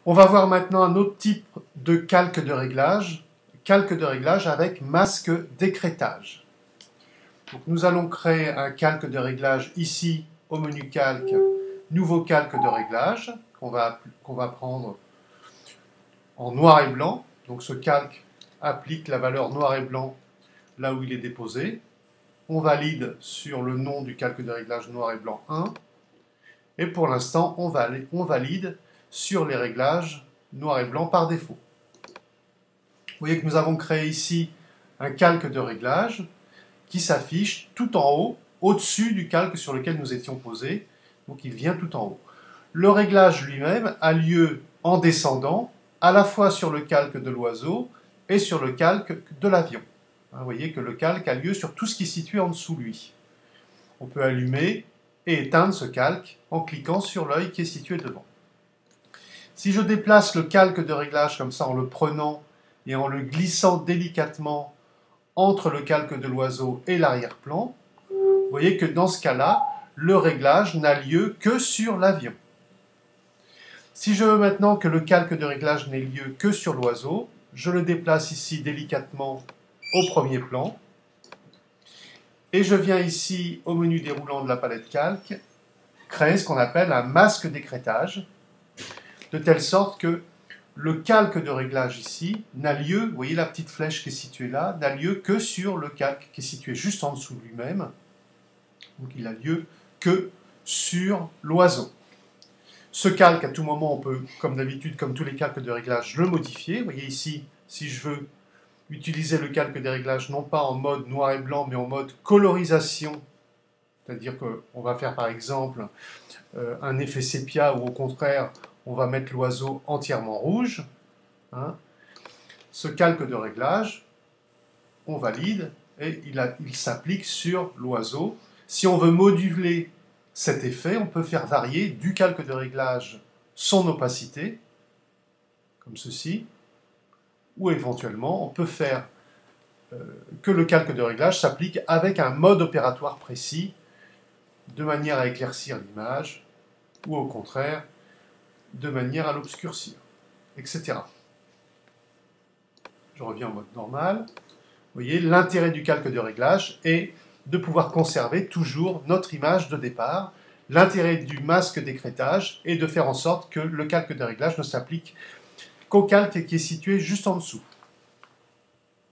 On va voir maintenant un autre type de calque de réglage avec masque d'écrêtage. Donc nous allons créer un calque de réglage ici au menu calque, nouveau calque de réglage qu'on va prendre en noir et blanc. Donc ce calque applique la valeur noir et blanc là où il est déposé. On valide sur le nom du calque de réglage noir et blanc 1. Et pour l'instant, on valide sur les réglages noir et blanc par défaut. Vous voyez que nous avons créé ici un calque de réglage qui s'affiche tout en haut, au-dessus du calque sur lequel nous étions posés. Donc il vient tout en haut. Le réglage lui-même a lieu en descendant, à la fois sur le calque de l'oiseau et sur le calque de l'avion. Vous voyez que le calque a lieu sur tout ce qui est situé en dessous de lui. On peut allumer et éteindre ce calque en cliquant sur l'œil qui est situé devant. Si je déplace le calque de réglage comme ça en le prenant et en le glissant délicatement entre le calque de l'oiseau et l'arrière-plan, vous voyez que dans ce cas-là, le réglage n'a lieu que sur l'avion. Si je veux maintenant que le calque de réglage n'ait lieu que sur l'oiseau, je le déplace ici délicatement au premier plan. Et je viens ici au menu déroulant de la palette calque, créer ce qu'on appelle un masque d'écrêtage, de telle sorte que le calque de réglage ici n'a lieu, vous voyez la petite flèche qui est située là, n'a lieu que sur le calque qui est situé juste en dessous de lui-même. Donc il a lieu que sur l'oiseau. Ce calque, à tout moment, on peut, comme d'habitude, comme tous les calques de réglage, le modifier. Vous voyez ici, si je veux utiliser le calque des réglages, non pas en mode noir et blanc, mais en mode colorisation, c'est-à-dire qu'on va faire par exemple un effet sépia, ou au contraire, on va mettre l'oiseau entièrement rouge. Ce calque de réglage, on valide, et il s'applique sur l'oiseau. Si on veut moduler cet effet, on peut faire varier du calque de réglage son opacité, comme ceci, ou éventuellement, on peut faire que le calque de réglage s'applique avec un mode opératoire précis, de manière à éclaircir l'image, ou au contraire, de manière à l'obscurcir, etc. Je reviens en mode normal. Vous voyez, l'intérêt du calque de réglage est de pouvoir conserver toujours notre image de départ. L'intérêt du masque d'écrêtage est de faire en sorte que le calque de réglage ne s'applique qu'au calque qui est situé juste en dessous.